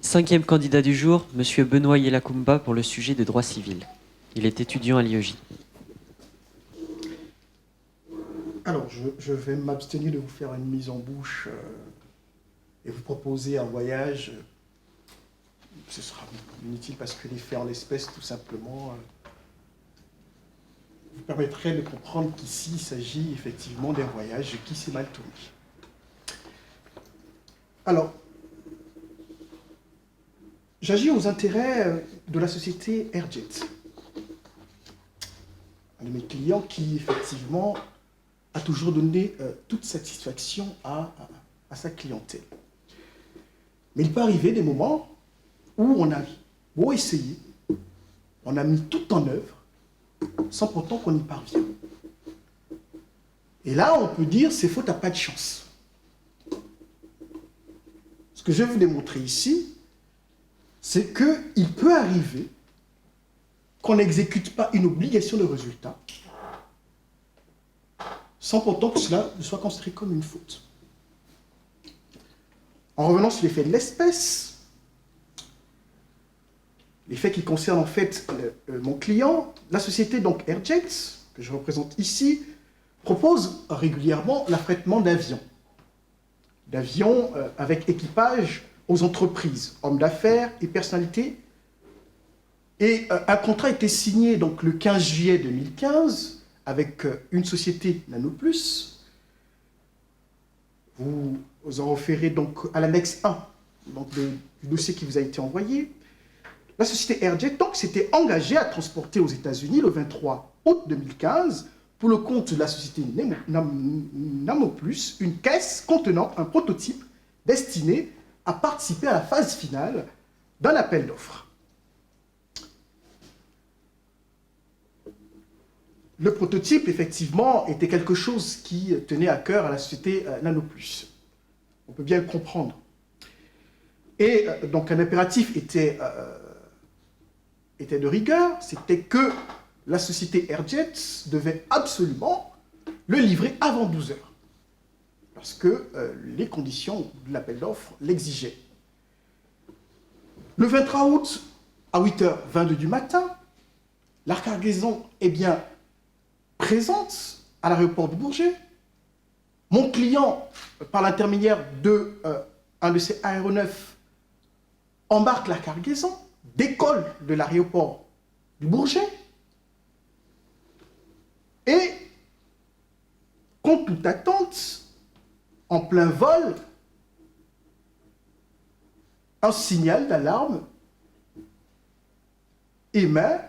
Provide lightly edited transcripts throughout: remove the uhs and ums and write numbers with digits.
Cinquième candidat du jour, Monsieur Benoît Yelakoumba pour le sujet de droit civil. Il est étudiant à l'IEJ. Alors, je vais m'abstenir de vous faire une mise en bouche et vous proposer un voyage. Ce sera inutile parce que les faits en l'espèce, tout simplement, vous permettraient de comprendre qu'ici, il s'agit effectivement d'un voyage qui s'est mal tourné. Alors, j'agis aux intérêts de la société Airjet. Un de mes clients qui, effectivement, a toujours donné toute satisfaction à sa clientèle. Mais il peut arriver des moments où on a beau essayer, on a mis tout en œuvre, sans pourtant qu'on y parvient. Et là, on peut dire, c'est faute à pas de chance. Ce que je vais vous démontrer ici, c'est qu'il peut arriver qu'on n'exécute pas une obligation de résultat, sans pourtant que cela ne soit considéré comme une faute. En revenant sur les faits de l'espèce, les faits qui concernent en fait mon client, la société donc Airjet, que je représente ici, propose régulièrement l'affrètement d'avions. D'avions avec équipage aux entreprises, hommes d'affaires et personnalités. Et un contrat a été signé donc, le 15 juillet 2015 avec une société Nanoplus. Vous en référez donc à l'annexe 1 donc, du dossier qui vous a été envoyé. La société Airjet s'était engagée à transporter aux États-Unis le 23 août 2015 pour le compte de la société Nanoplus une caisse contenant un prototype destiné à participer à la phase finale d'un appel d'offres. Le prototype, effectivement, était quelque chose qui tenait à cœur à la société Nanoplus. On peut bien le comprendre. Et donc un impératif était de rigueur, c'était que la société Airjet devait absolument le livrer avant 12 heures, parce que les conditions de l'appel d'offres l'exigeaient. Le 23 août, à 8h22 du matin, la cargaison est bien présente à l'aéroport de Bourget. Mon client, par l'intermédiaire d'un de ses aéronefs, embarque la cargaison, décolle de l'aéroport du Bourget et, contre toute attente, en plein vol, un signal d'alarme émet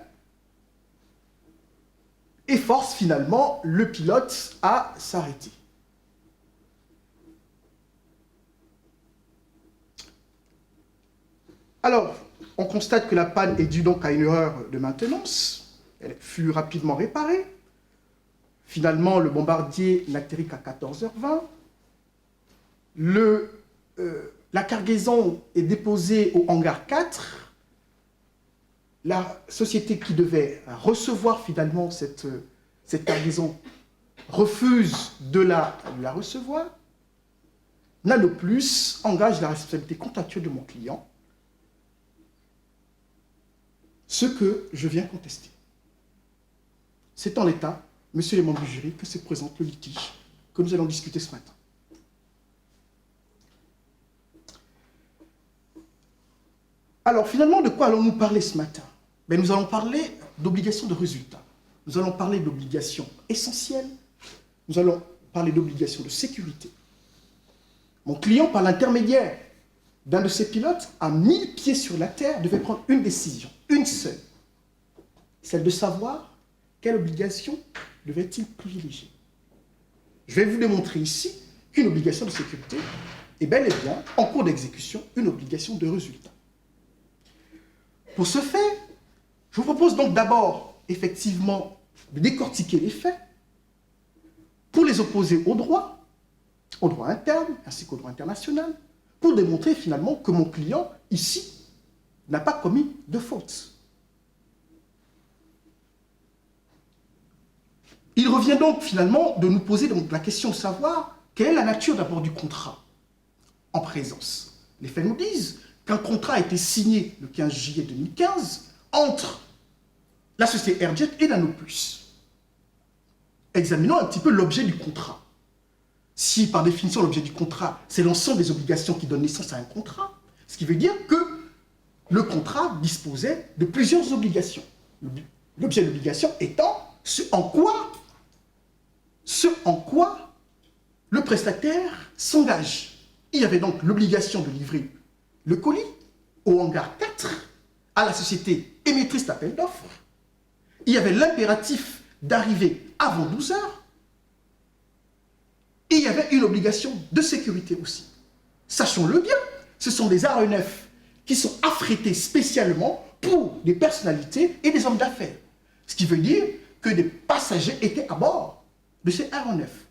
et force finalement le pilote à s'arrêter. Alors, on constate que la panne est due donc à une erreur de maintenance. Elle fut rapidement réparée. Finalement, le bombardier n'atterrit qu'à 14h20. La cargaison est déposée au hangar 4. La société qui devait recevoir finalement cette cargaison refuse de la recevoir. Nanoplus engage la responsabilité contractuelle de mon client, ce que je viens contester. C'est en l'état, messieurs les membres du jury, que se présente le litige que nous allons discuter ce matin. Alors, finalement, de quoi allons-nous parler ce matin? Nous allons parler d'obligation de résultat. Nous allons parler d'obligations essentielles. Nous allons parler d'obligations de sécurité. Mon client, par l'intermédiaire d'un de ses pilotes, à 1000 pieds sur la terre, devait prendre une décision, une seule. Celle de savoir quelle obligation devait-il privilégier. Je vais vous démontrer ici qu'une obligation de sécurité est bel et bien, en cours d'exécution, une obligation de résultat. Pour ce fait, je vous propose donc d'abord, effectivement, de décortiquer les faits pour les opposer au droit interne ainsi qu'au droit international, pour démontrer finalement que mon client, ici, n'a pas commis de faute. Il revient donc finalement de nous poser donc la question de savoir quelle est la nature d'abord du contrat en présence. Les faits nous disent qu'un contrat a été signé le 15 juillet 2015 entre la société Airjet et Nanoplus. Examinons un petit peu l'objet du contrat. Si, par définition, l'objet du contrat, c'est l'ensemble des obligations qui donnent naissance à un contrat, ce qui veut dire que le contrat disposait de plusieurs obligations. L'objet de l'obligation étant ce en quoi le prestataire s'engage. Il y avait donc l'obligation de livrer le colis au hangar 4 à la société émettrice d'appel d'offres. Il y avait l'impératif d'arriver avant 12 heures. Et il y avait une obligation de sécurité aussi. Sachons-le bien, ce sont des aéronefs qui sont affrétés spécialement pour des personnalités et des hommes d'affaires. Ce qui veut dire que des passagers étaient à bord de ces aéronefs.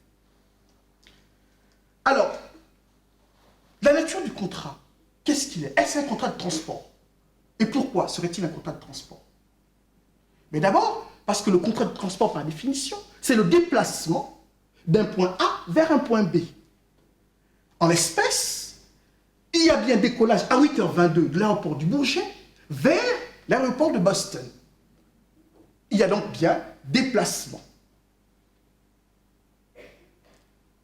Alors, la nature du contrat, qu'est-ce qu'il est? Est-ce un contrat de transport? Et pourquoi serait-il un contrat de transport? Mais d'abord, parce que le contrat de transport, par définition, c'est le déplacement d'un point A vers un point B. En l'espèce, il y a bien décollage à 8h22 de l'aéroport du Bourget vers l'aéroport de Boston. Il y a donc bien déplacement.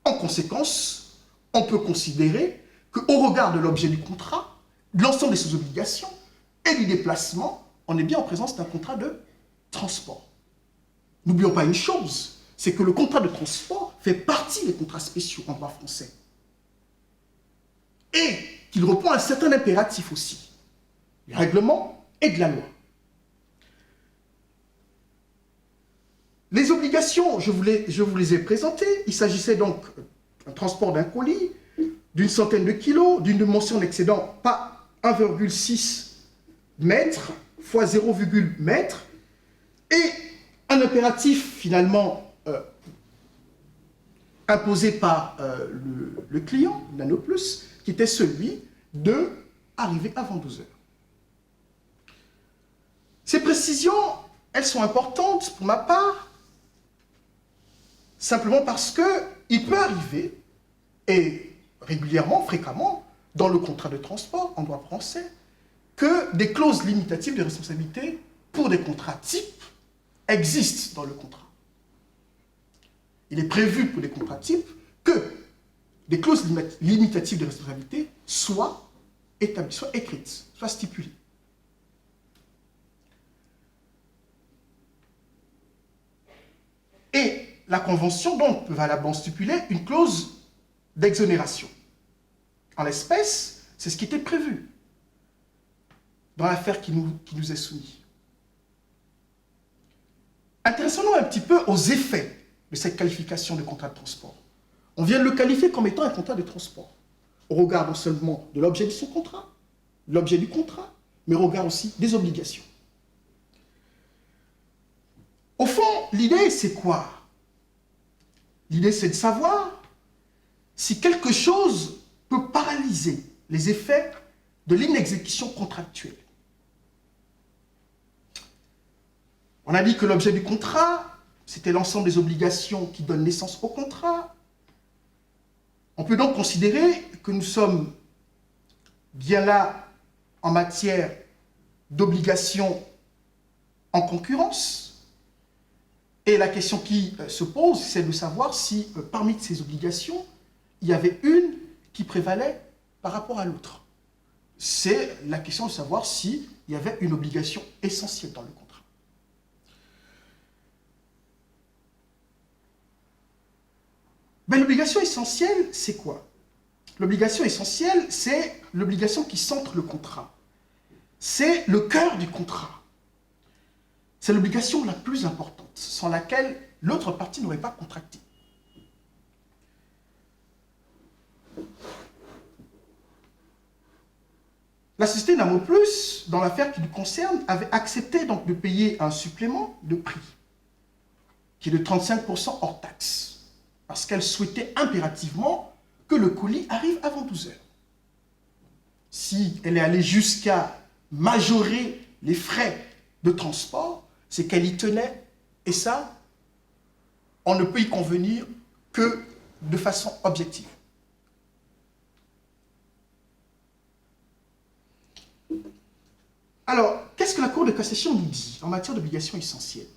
En conséquence, on peut considérer qu'au regard de l'objet du contrat, de l'ensemble de ses obligations et du déplacement, on est bien en présence d'un contrat de transport. N'oublions pas une chose, c'est que le contrat de transport fait partie des contrats spéciaux en droit français. Et qu'il répond à un certain impératif aussi, du règlement et de la loi. Les obligations, je vous les ai présentées. Il s'agissait donc d'un transport d'un colis, d'une centaine de kilos, d'une dimension n'excédant pas 1,6 mètres fois 0,1 mètre, et un impératif finalement imposé par le client, Nanoplus, qui était celui de arriver avant 12 heures. Ces précisions, elles sont importantes pour ma part, simplement parce qu'il peut arriver, et régulièrement, fréquemment, dans le contrat de transport en droit français, que des clauses limitatives de responsabilité pour des contrats types existent dans le contrat. Il est prévu pour des contrats types que des clauses limitatives de responsabilité soient établies, soient écrites, soient stipulées. Et la Convention, donc, peut valablement stipuler une clause d'exonération. En l'espèce, c'est ce qui était prévu dans l'affaire qui nous est soumise. Intéressons-nous un petit peu aux effets de cette qualification de contrat de transport. On vient de le qualifier comme étant un contrat de transport, au regard non seulement de l'objet de son contrat, de l'objet du contrat, mais au regard aussi des obligations. Au fond, l'idée, c'est quoi? L'idée, c'est de savoir si quelque chose peut paralyser les effets de l'inexécution contractuelle. On a dit que l'objet du contrat, c'était l'ensemble des obligations qui donnent naissance au contrat. On peut donc considérer que nous sommes bien là en matière d'obligations en concurrence. Et la question qui se pose, c'est de savoir si parmi ces obligations, il y avait une qui prévalait par rapport à l'autre. C'est la question de savoir s'il y avait une obligation essentielle dans le contrat. Ben, l'obligation essentielle, c'est quoi? L'obligation essentielle, c'est l'obligation qui centre le contrat. C'est le cœur du contrat. C'est l'obligation la plus importante, sans laquelle l'autre partie n'aurait pas contracté. La société Nanoplus, dans l'affaire qui nous concerne, avait accepté donc de payer un supplément de prix, qui est de 35% hors taxe, parce qu'elle souhaitait impérativement que le colis arrive avant 12 heures. Si elle est allée jusqu'à majorer les frais de transport, c'est qu'elle y tenait, et ça, on ne peut y convenir que de façon objective. Alors, qu'est-ce que la Cour de cassation nous dit en matière d'obligations essentielles?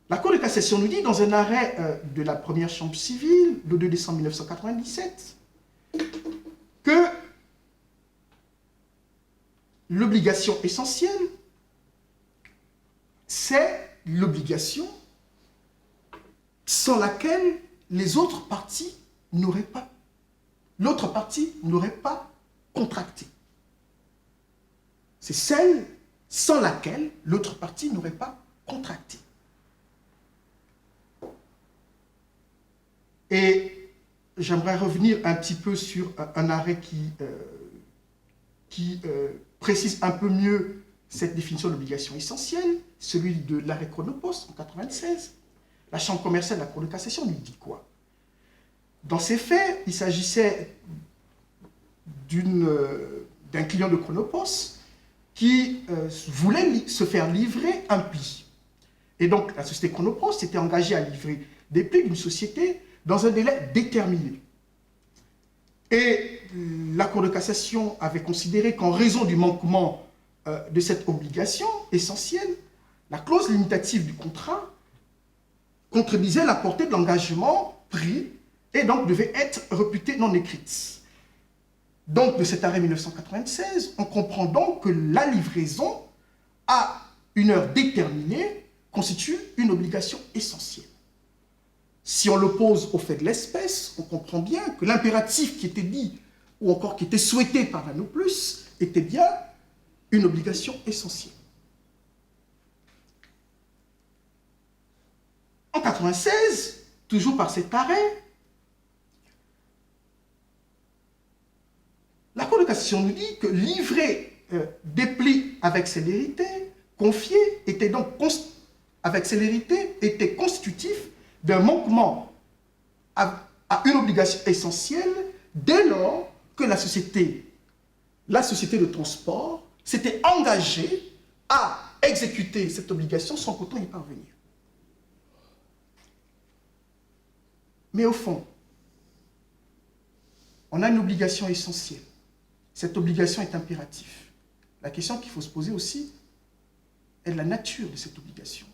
La Cour de cassation nous dit, dans un arrêt de la première chambre civile, le 2 décembre 1997, que l'obligation essentielle, c'est l'obligation sans laquelle les autres parties n'auraient pas, l'autre partie n'aurait pas contracté. C'est celle sans laquelle l'autre partie n'aurait pas contracté. Et j'aimerais revenir un petit peu sur un arrêt qui précise un peu mieux cette définition d'obligation essentielle, celui de l'arrêt Chronopost en 1996. La Chambre commerciale de la Cour de cassation nous dit quoi? Dans ces faits, il s'agissait d'un client de Chronopost qui voulait se faire livrer un pli. Et donc, la société Chronopost s'était engagée à livrer des plis d'une société dans un délai déterminé. Et la Cour de cassation avait considéré qu'en raison du manquement de cette obligation essentielle, la clause limitative du contrat contredisait la portée de l'engagement pris et donc devait être réputée non écrite. Donc, de cet arrêt 1996, on comprend donc que la livraison à une heure déterminée constitue une obligation essentielle. Si on l'oppose au fait de l'espèce, on comprend bien que l'impératif qui était dit, ou encore qui était souhaité par la plus, était bien une obligation essentielle. En 1996, toujours par cet arrêt, la Cour de cassation nous dit que livrer des plis avec célérité, confié, était donc avec célérité, était constitutif d'un manquement à une obligation essentielle dès lors que la société de transport s'était engagée à exécuter cette obligation sans qu'autant y parvenir. Mais au fond, on a une obligation essentielle. Cette obligation est impérative. La question qu'il faut se poser aussi est de la nature de cette obligation.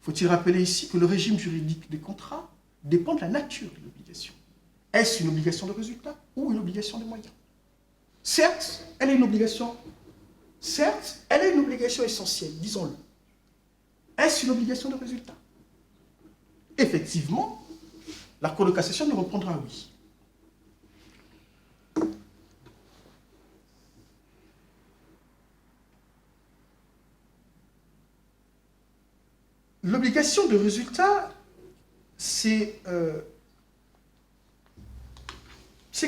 Faut-il rappeler ici que le régime juridique des contrats dépend de la nature de l'obligation. Est-ce une obligation de résultat ou une obligation de moyens? Certes, elle est une obligation. Certes, elle est une obligation essentielle, disons-le. Est-ce une obligation de résultat? Effectivement, la Cour de cassation nous répondra oui. L'obligation de résultat, c'est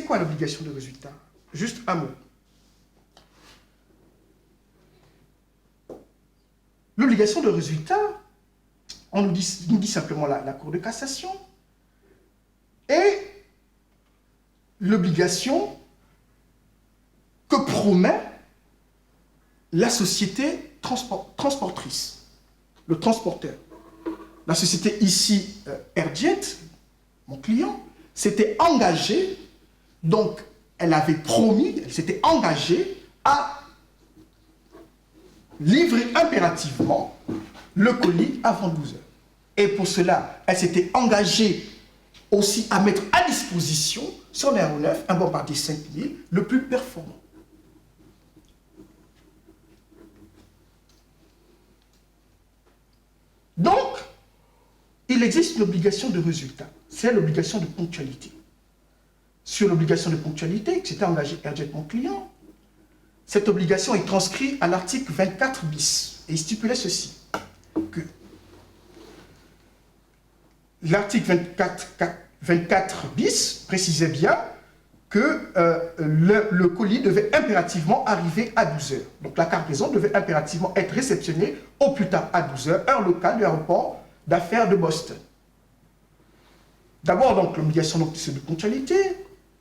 quoi l'obligation de résultat? Juste un mot. L'obligation de résultat, on nous dit simplement la Cour de cassation, est l'obligation que promet la société transportrice, le transporteur. La société ici, Airjet, mon client, s'était engagée, donc elle avait promis, elle s'était engagée à livrer impérativement le colis avant 12 heures. Et pour cela, elle s'était engagée aussi à mettre à disposition son aéronef, un Bombardier 5000, le plus performant. Donc, il existe une obligation de résultat. C'est l'obligation de ponctualité. Sur l'obligation de ponctualité, que s'était engagé Airjet, mon client, cette obligation est transcrite à l'article 24 bis. Et il stipulait ceci, que l'article 24 bis précisait bien que le colis devait impérativement arriver à 12 heures. Donc la cargaison devait impérativement être réceptionnée au plus tard à 12 heures, heure locale de l'aéroport d'affaires de Boston. D'abord, donc, l'obligation de ponctualité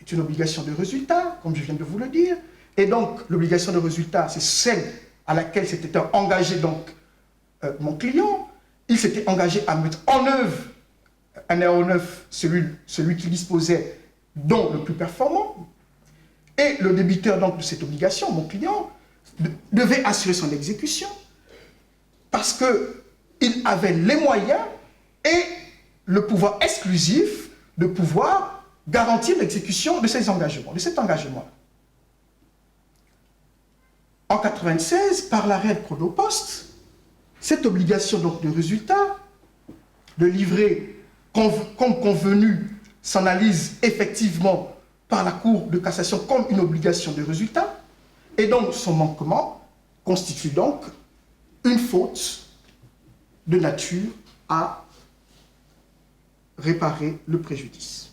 est une obligation de résultat, comme je viens de vous le dire. Et donc, l'obligation de résultat, c'est celle à laquelle s'était engagé donc, mon client. Il s'était engagé à mettre en œuvre un aéronef, celui qui disposait, dont le plus performant. Et le débiteur donc, de cette obligation, mon client, devait assurer son exécution parce qu'il avait les moyens et le pouvoir exclusif de pouvoir garantir l'exécution de ces engagements, de cet engagement. En 1996, par l'arrêt de Chronopost, cette obligation donc, de résultat, de livrer comme convenu, s'analyse effectivement par la Cour de cassation comme une obligation de résultat, et donc son manquement constitue donc une faute de nature à réparer le préjudice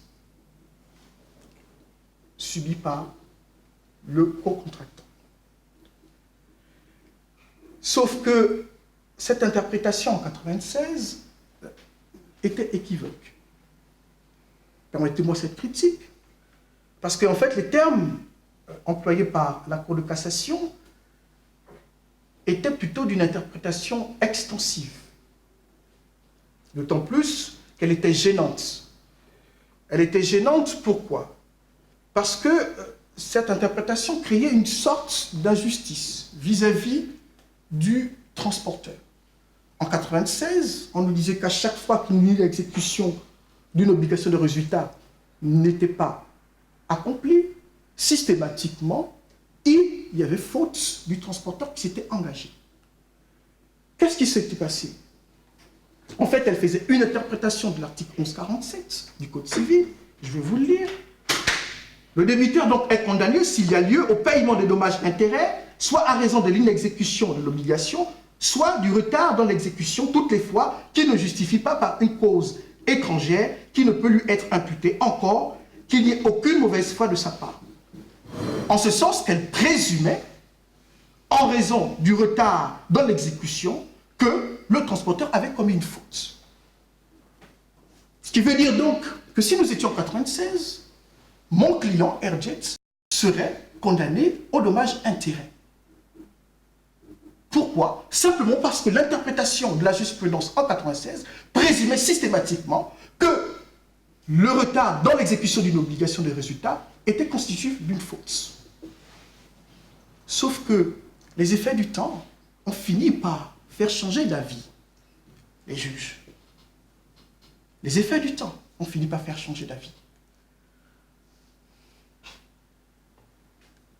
subi par le co-contractant. Sauf que cette interprétation en 1996 était équivoque. Permettez-moi cette critique, parce qu'en fait, les termes employés par la Cour de cassation étaient plutôt d'une interprétation extensive. D'autant plus qu'elle était gênante. Elle était gênante, pourquoi? Parce que cette interprétation créait une sorte d'injustice vis-à-vis du transporteur. En 1996, on nous disait qu'à chaque fois qu'une exécution d'une obligation de résultat n'était pas accomplie, systématiquement, il y avait faute du transporteur qui s'était engagé. Qu'est-ce qui s'était passé? En fait, elle faisait une interprétation de l'article 1147 du Code civil. Je vais vous le lire. Le débiteur donc est condamné s'il y a lieu au paiement des dommages-intérêts, soit à raison de l'inexécution de l'obligation, soit du retard dans l'exécution toutes les fois qui ne justifie pas par une cause étrangère qui ne peut lui être imputée, encore qu'il n'y ait aucune mauvaise foi de sa part. En ce sens qu'elle présumait, en raison du retard dans l'exécution, que le transporteur avait commis une faute. Ce qui veut dire donc que si nous étions en 1996, mon client, Airjet, serait condamné au dommage-intérêt. Pourquoi? Simplement parce que l'interprétation de la jurisprudence en 1996 présumait systématiquement que le retard dans l'exécution d'une obligation de résultat était constitutif d'une faute. Sauf que les effets du temps ont fini par faire changer d'avis les juges. Les effets du temps ont fini par faire changer d'avis.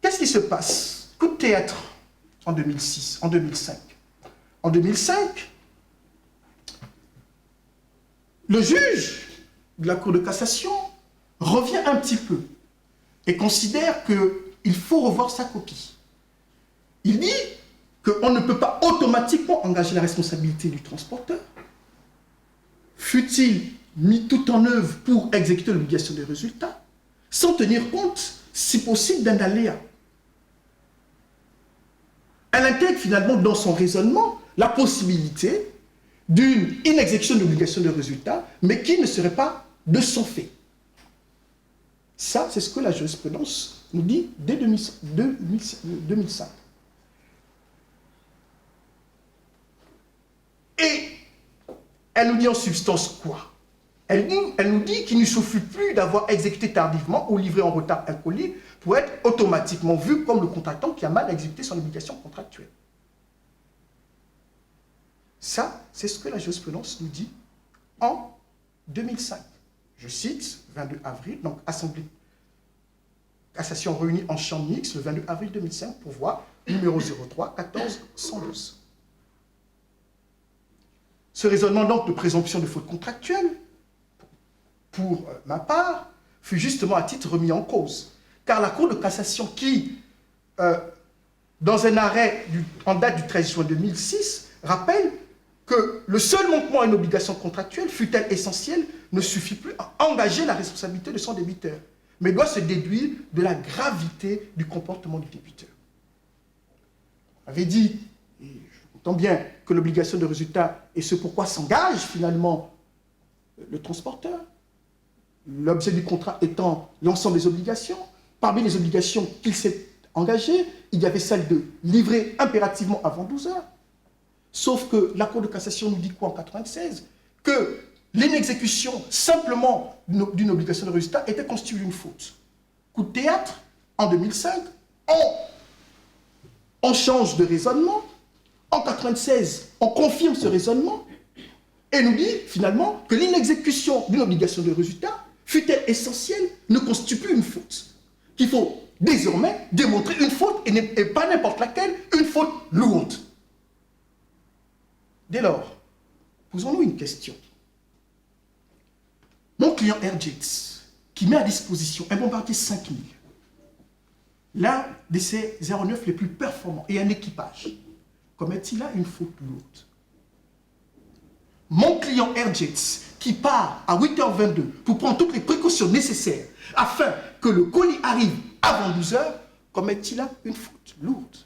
Qu'est-ce qui se passe? Coup de théâtre en 2006, en 2005. En 2005, le juge de la Cour de cassation revient un petit peu et considère qu'il faut revoir sa copie. Il dit qu'on ne peut pas automatiquement engager la responsabilité du transporteur, fût-il mis tout en œuvre pour exécuter l'obligation de résultat, sans tenir compte, si possible, d'un aléa. Elle intègre finalement dans son raisonnement la possibilité d'une inexécution d'obligation de résultat, mais qui ne serait pas de son fait. Ça, c'est ce que la jurisprudence nous dit dès 2005. Et elle nous dit en substance quoi? Elle nous dit qu'il ne suffit plus d'avoir exécuté tardivement ou livré en retard un colis pour être automatiquement vu comme le contractant qui a mal exécuté son obligation contractuelle. Ça, c'est ce que la jurisprudence nous dit en 2005. Je cite, 22 avril, donc Assemblée, cassation réunie en chambre mixte le 22 avril 2005, pourvoi numéro 03 14 112. Ce raisonnement donc de présomption de faute contractuelle, pour ma part, fut justement à titre remis en cause. Car la Cour de cassation qui, dans un arrêt en date du 13 juin 2006, rappelle que le seul manquement à une obligation contractuelle, fût-elle essentielle, ne suffit plus à engager la responsabilité de son débiteur, mais doit se déduire de la gravité du comportement du débiteur. On avait dit, et je comprends bien, que l'obligation de résultat est ce pourquoi s'engage finalement le transporteur, l'objet du contrat étant l'ensemble des obligations. Parmi les obligations qu'il s'est engagé, il y avait celle de livrer impérativement avant 12 heures. Sauf que la Cour de cassation nous dit quoi en 1996? Que l'inexécution simplement d'une obligation de résultat était constituée d'une faute. Coup de théâtre, En 2005, on change de raisonnement. En 1996, on confirme ce raisonnement et nous dit finalement que l'inexécution d'une obligation de résultat, fût-elle essentielle, ne constitue plus une faute. Qu'il faut désormais démontrer une faute et pas n'importe laquelle, une faute lourde. Dès lors, posons-nous une question. Mon client Airjets, qui met à disposition un bombardier 5000, l'un de ses aéronefs les plus performants et un équipage, commet-il là une faute lourde? Mon client Airjets, qui part à 8h22 pour prendre toutes les précautions nécessaires afin que le colis arrive avant 12h, commet-il là une faute lourde?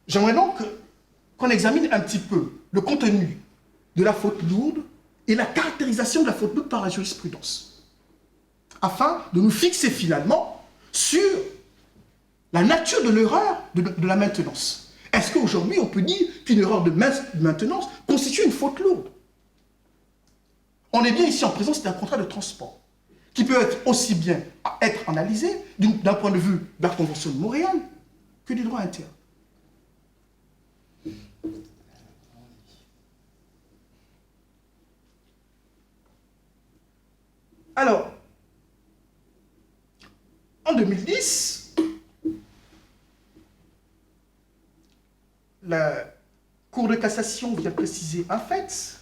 J'aimerais donc qu'on examine un petit peu le contenu de la faute lourde et la caractérisation de la faute lourde par la jurisprudence, afin de nous fixer finalement sur la nature de l'erreur de la maintenance. Est-ce qu'aujourd'hui on peut dire qu'une erreur de maintenance constitue une faute lourde? On est bien ici en présence d'un contrat de transport qui peut être aussi bien être analysé d'un point de vue de la Convention de Montréal que du droit interne. Alors, en 2010, la Cour de cassation vient préciser un fait.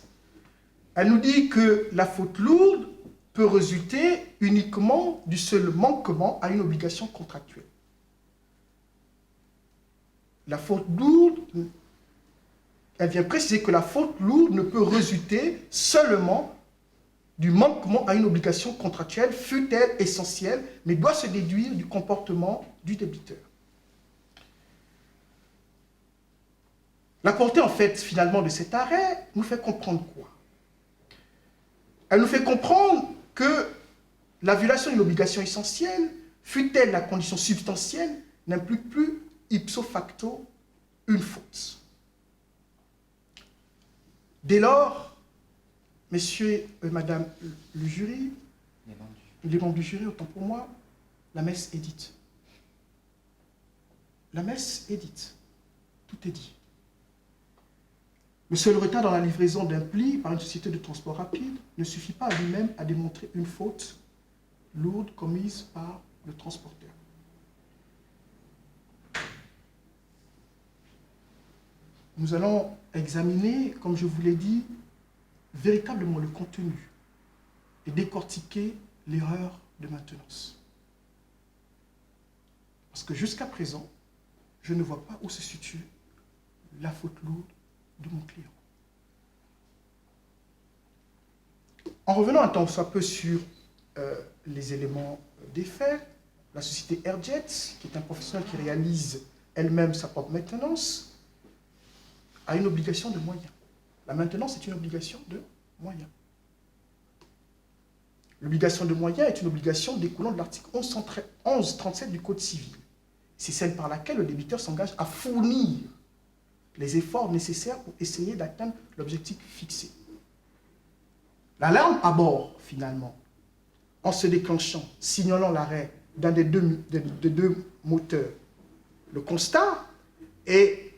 Elle nous dit que la faute lourde peut résulter uniquement du seul manquement à une obligation contractuelle. La faute lourde, elle vient préciser que la faute lourde ne peut résulter seulement du manquement à une obligation contractuelle, fût-elle essentielle, mais doit se déduire du comportement du débiteur. La portée, en fait, finalement, de cet arrêt nous fait comprendre quoi? Elle nous fait comprendre que la violation d'une obligation essentielle, fût-elle la condition substantielle, n'implique plus ipso facto une faute. Dès lors, messieurs et madame le jury, les membres du jury, autant pour moi, la messe est dite. La messe est dite. Tout est dit. Le seul retard dans la livraison d'un pli par une société de transport rapide ne suffit pas à lui-même à démontrer une faute lourde commise par le transporteur. Nous allons examiner, comme je vous l'ai dit, véritablement le contenu et décortiquer l'erreur de maintenance. Parce que jusqu'à présent, je ne vois pas où se situe la faute lourde de mon client. En revenant un tant soit peu sur les éléments des faits, la société Airjets, qui est un professionnel qui réalise elle-même sa propre maintenance, a une obligation de moyens. La maintenance est une obligation de moyens. L'obligation de moyens est une obligation découlant de l'article 1137 du Code civil. C'est celle par laquelle le débiteur s'engage à fournir les efforts nécessaires pour essayer d'atteindre l'objectif fixé. L'alarme à bord, finalement, en se déclenchant, signalant l'arrêt d'un des deux moteurs, le constat est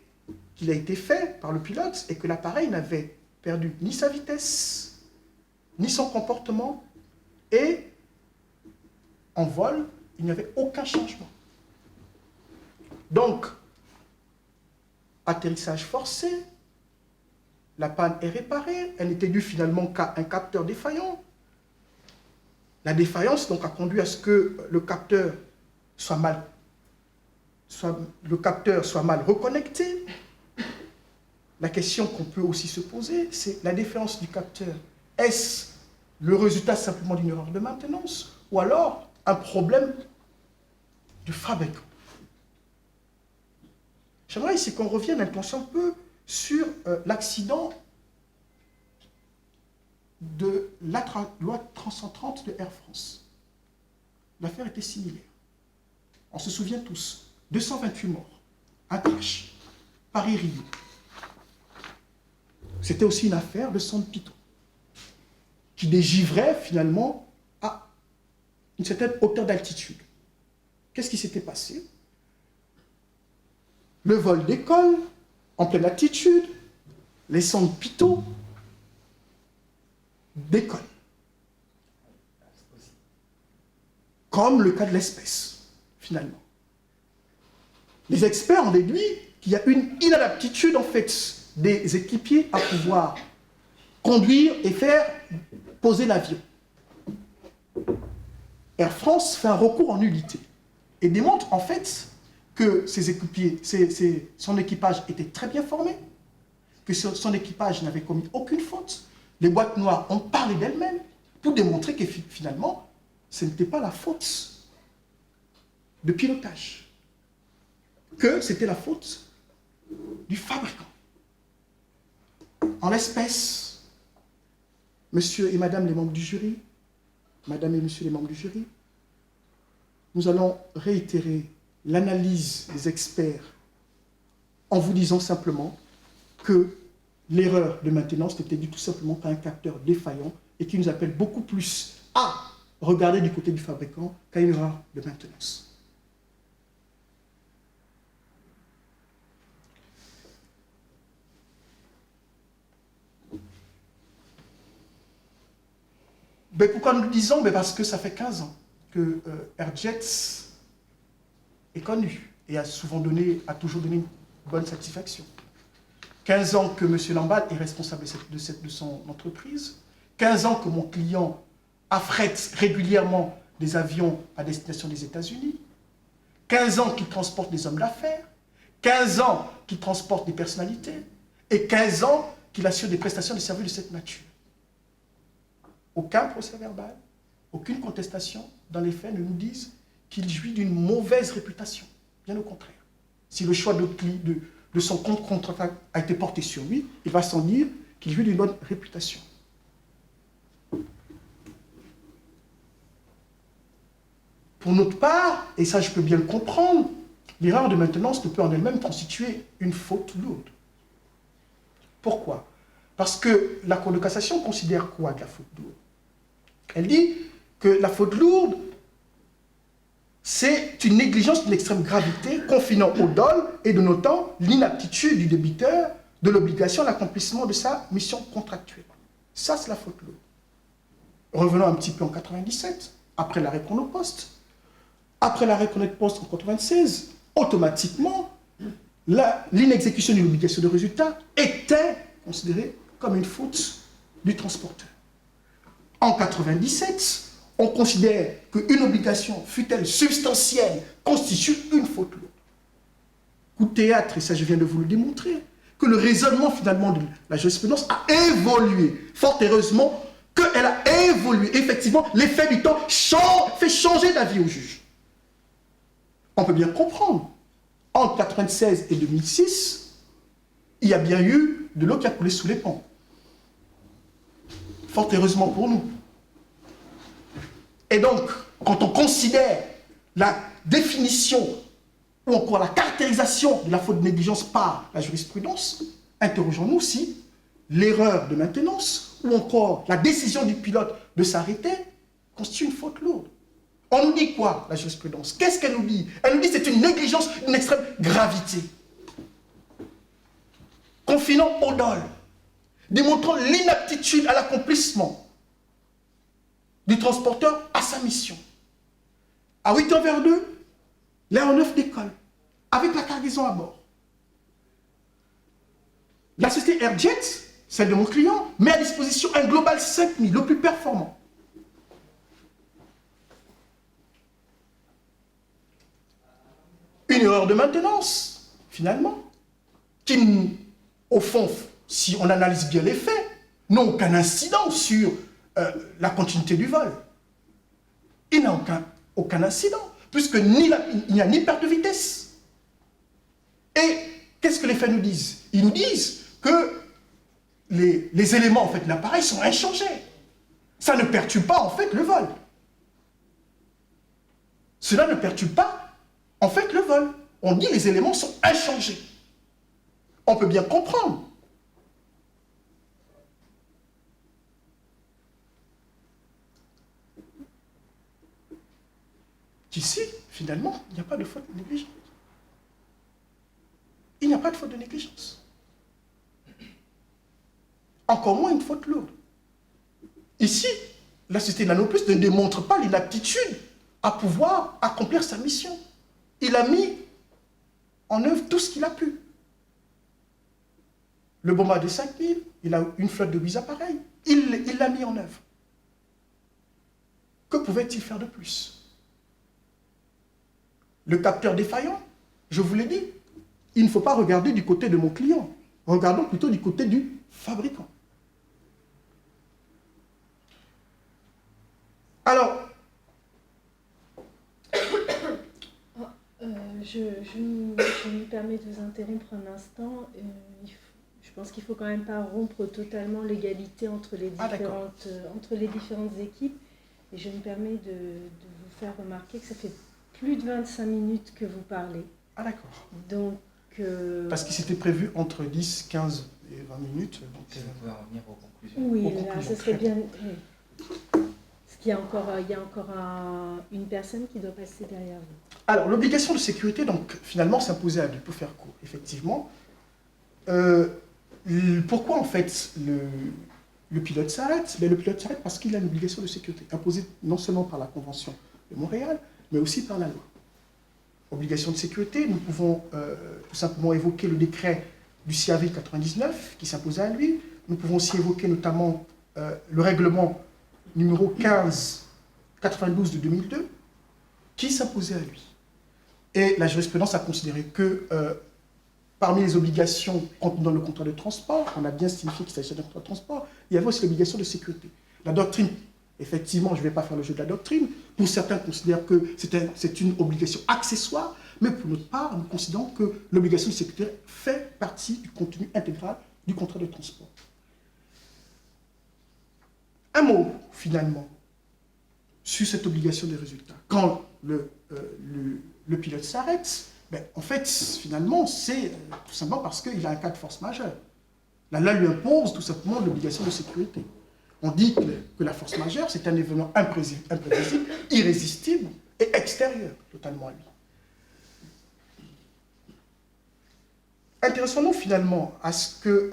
qu'il a été fait par le pilote et que l'appareil n'avait perdu ni sa vitesse, ni son comportement, et en vol, il n'y avait aucun changement. Donc, atterrissage forcé, la panne est réparée, elle n'était due finalement qu'à un capteur défaillant. La défaillance donc a conduit à ce que le capteur soit mal reconnecté. La question qu'on peut aussi se poser, c'est la défaillance du capteur. Est-ce le résultat simplement d'une erreur de maintenance ou alors un problème du fabricant? J'aimerais ici qu'on revienne un peu sur l'accident de la loi 330 de Air France. L'affaire était similaire. On se souvient tous, 228 morts, un crash, Paris-Rio. C'était aussi une affaire de sang de python qui dégivrait finalement à une certaine hauteur d'altitude. Qu'est-ce qui s'était passé? Le vol décolle en pleine altitude, les sondes Pitot décollent. Comme le cas de l'espèce, finalement. Les experts ont déduit qu'il y a une inadaptitude, en fait, des équipiers à pouvoir conduire et faire poser l'avion. Air France fait un recours en nullité et démontre, en fait, que ses équipiers, son équipage était très bien formé, que son équipage n'avait commis aucune faute. Les boîtes noires ont parlé d'elles-mêmes pour démontrer que finalement, ce n'était pas la faute de pilotage, que c'était la faute du fabricant. En l'espèce, monsieur et madame les membres du jury, madame et monsieur les membres du jury, nous allons réitérer l'analyse des experts en vous disant simplement que l'erreur de maintenance n'était due tout simplement qu'à un capteur défaillant et qui nous appelle beaucoup plus à regarder du côté du fabricant qu'à une erreur de maintenance. Mais pourquoi nous le disons? Parce que ça fait 15 ans que Airjets est connu et a toujours donné une bonne satisfaction. 15 ans que M. Lamballe est responsable de son entreprise. 15 ans que mon client affrète régulièrement des avions à destination des États-Unis. 15 ans qu'il transporte des hommes d'affaires. 15 ans qu'il transporte des personnalités. Et 15 ans qu'il assure des prestations de services de cette nature. Aucun procès verbal, aucune contestation dans les faits ne nous disent qu'il jouit d'une mauvaise réputation. Bien au contraire. Si le choix de son compte contre-attaque a été porté sur lui, il va sans dire qu'il jouit d'une bonne réputation. Pour notre part, et ça je peux bien le comprendre, l'erreur de maintenance ne peut en elle-même constituer une faute lourde. Pourquoi? Parce que la Cour de cassation considère quoi de la faute lourde? Elle dit que la faute lourde, c'est une négligence d'une extrême gravité confinant au dol et dénotant l'inaptitude du débiteur de l'obligation à l'accomplissement de sa mission contractuelle. Ça, c'est la faute lourde. Revenons un petit peu en 97, après l'arrêt Chronopost. Après l'arrêt Chronopost en 96, automatiquement, l'inexécution d'une obligation de résultat était considérée comme une faute du transporteur. En 97, on considère qu'une obligation, fût-elle substantielle, constitue une faute lourde. Coup de théâtre, et ça je viens de vous le démontrer, que le raisonnement finalement de la jurisprudence a évolué. Fort heureusement qu'elle a évolué. Effectivement, l'effet du temps fait changer d'avis au juge. On peut bien comprendre. Entre 1996 et 2006, il y a bien eu de l'eau qui a coulé sous les ponts. Fort heureusement pour nous. Et donc, quand on considère la définition ou encore la caractérisation de la faute de négligence par la jurisprudence, interrogeons-nous si l'erreur de maintenance ou encore la décision du pilote de s'arrêter constitue une faute lourde. On nous dit quoi, la jurisprudence? Qu'est-ce qu'elle nous dit? Elle nous dit que c'est une négligence d'une extrême gravité, confinant au dol, démontrant l'inaptitude à l'accomplissement du transporteur à sa mission. À 8h02, l'aéronef décolle, avec la cargaison à bord. La société Airjet, celle de mon client, met à disposition un Global 5000, le plus performant. Une erreur de maintenance, finalement, qui, au fond, si on analyse bien les faits, n'a aucun incident sur la continuité du vol. Il n'a aucun incident, puisque il n'y a ni perte de vitesse. Et qu'est-ce que les faits nous disent? Ils nous disent que les éléments en fait, de l'appareil sont inchangés. Ça ne perturbe pas en fait le vol. Cela ne perturbe pas en fait le vol. On dit que les éléments sont inchangés. On peut bien comprendre. qu'ici, finalement, il n'y a pas de faute de négligence. Il n'y a pas de faute de négligence. Encore moins une faute lourde. Ici, la société Nanoplus ne démontre pas l'inaptitude à pouvoir accomplir sa mission. Il a mis en œuvre tout ce qu'il a pu. Le Bombardier 5000, il a une flotte de 8 appareils. Il l'a mis en œuvre. Que pouvait-il faire de plus? Le capteur défaillant, je vous l'ai dit, il ne faut pas regarder du côté de mon client. Regardons plutôt du côté du fabricant. Alors, je me permets de vous interrompre un instant. Je pense qu'il ne faut quand même pas rompre totalement l'égalité entre les différentes équipes. Et je me permets de vous faire remarquer que ça fait plus de 25 minutes que vous parlez. Ah d'accord. Donc, parce qu'il s'était prévu entre 10, 15 et 20 minutes. Donc, si vous pouvez revenir aux conclusions. Oui, là, ce serait bien. Oui. Parce qu'il y a encore, une personne qui doit passer derrière vous. Alors, l'obligation de sécurité, donc, finalement, s'imposait à lui, pour faire court, effectivement. Pourquoi, en fait, le pilote s'arrête? Le pilote s'arrête parce qu'il a une obligation de sécurité, imposée non seulement par la Convention de Montréal, mais aussi par la loi. Obligation de sécurité, nous pouvons tout simplement évoquer le décret du 6 avril 1999 qui s'imposait à lui. Nous pouvons aussi évoquer notamment le règlement numéro 1592 de 2002 qui s'imposait à lui. Et la jurisprudence a considéré que parmi les obligations contenues dans le contrat de transport, on a bien signifié qu'il s'agissait d'un contrat de transport, il y avait aussi l'obligation de sécurité. La doctrine, effectivement, je ne vais pas faire le jeu de la doctrine, pour certains considèrent que c'est une obligation accessoire, mais pour notre part, nous considérons que l'obligation de sécurité fait partie du contenu intégral du contrat de transport. Un mot, finalement, sur cette obligation de résultat. Quand le pilote s'arrête, en fait, finalement, c'est tout simplement parce qu'il a un cas de force majeure. La loi lui impose tout simplement l'obligation de sécurité. On dit que la force majeure, c'est un événement imprévisible, irrésistible et extérieur totalement à lui. Intéressons-nous finalement à ce que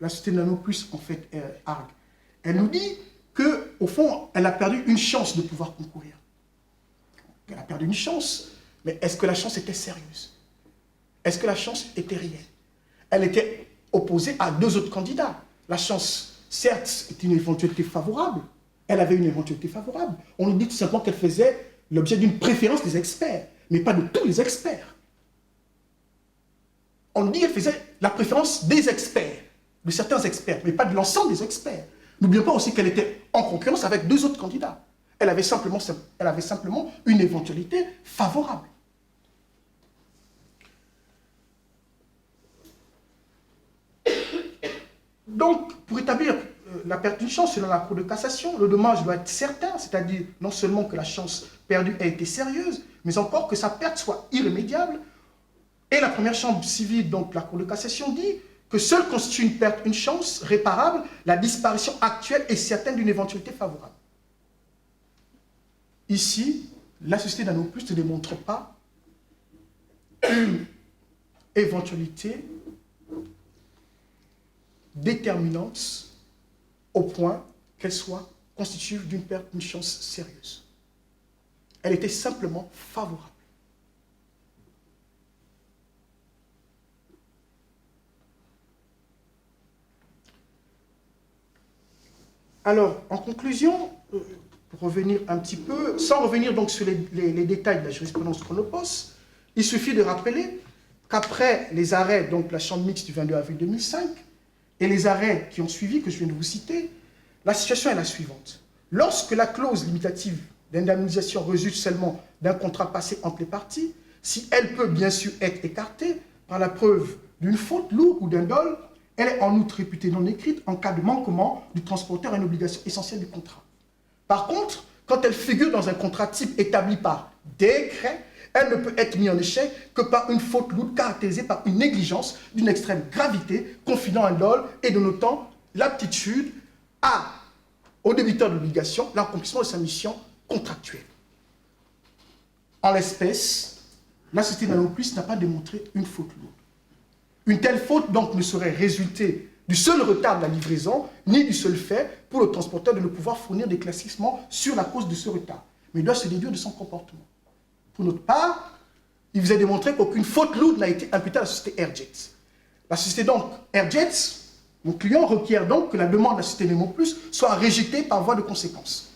la société Nanoplus, en fait, argue. Elle nous dit qu'au fond, elle a perdu une chance de pouvoir concourir. Elle a perdu une chance, mais est-ce que la chance était sérieuse? Est-ce que la chance était réelle? Elle était opposée à deux autres candidats. La chance, certes, est une éventualité favorable. Elle avait une éventualité favorable. On nous dit tout simplement qu'elle faisait l'objet d'une préférence des experts, mais pas de tous les experts. On nous dit qu'elle faisait la préférence des experts, de certains experts, mais pas de l'ensemble des experts. N'oublions pas aussi qu'elle était en concurrence avec deux autres candidats. Elle avait simplement une éventualité favorable. Donc, pour établir la perte d'une chance selon la Cour de cassation, le dommage doit être certain, c'est-à-dire non seulement que la chance perdue ait été sérieuse, mais encore que sa perte soit irrémédiable. Et la première chambre civile, donc la Cour de cassation, dit que seule constitue une perte, une chance réparable, la disparition actuelle est certaine d'une éventualité favorable. Ici, la société Nanoplus ne démontre pas une éventualité déterminante au point qu'elle soit constitutive d'une perte, d'une chance sérieuse. Elle était simplement favorable. Alors, en conclusion, pour revenir un petit peu, sans revenir donc sur les détails de la jurisprudence Chronopos, il suffit de rappeler qu'après les arrêts, donc la chambre mixte du 22 avril 2005, et les arrêts qui ont suivi, que je viens de vous citer, la situation est la suivante. Lorsque la clause limitative d'indemnisation résulte seulement d'un contrat passé entre les parties, si elle peut bien sûr être écartée par la preuve d'une faute lourde ou d'un dol, elle est en outre réputée non écrite en cas de manquement du transporteur à une obligation essentielle du contrat. Par contre, quand elle figure dans un contrat type établi par décret, elle ne peut être mise en échec que par une faute lourde caractérisée par une négligence d'une extrême gravité, confinant un dol et dénotant l'aptitude à au débiteur d'obligation l'accomplissement de sa mission contractuelle. En l'espèce, la société Nanoplus n'a pas démontré une faute lourde. Une telle faute donc ne saurait résulter du seul retard de la livraison, ni du seul fait pour le transporteur de ne pouvoir fournir d'éclaircissements sur la cause de ce retard, mais doit se déduire de son comportement. Pour notre part, il vous a démontré qu'aucune faute lourde n'a été imputée à la société Airjet. La société donc Airjet, mon client, requiert donc que la demande de la société Nanoplus soit rejetée par voie de conséquence,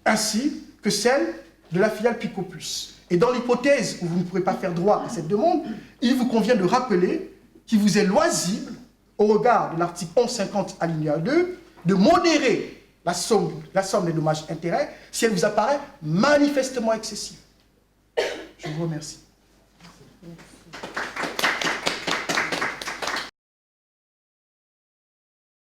ainsi que celle de la filiale Picoplus. Et dans l'hypothèse où vous ne pourrez pas faire droit à cette demande, il vous convient de rappeler qu'il vous est loisible, au regard de l'article 1150 alinéa 2, de modérer la somme des dommages-intérêts si elle vous apparaît manifestement excessive. Je vous remercie.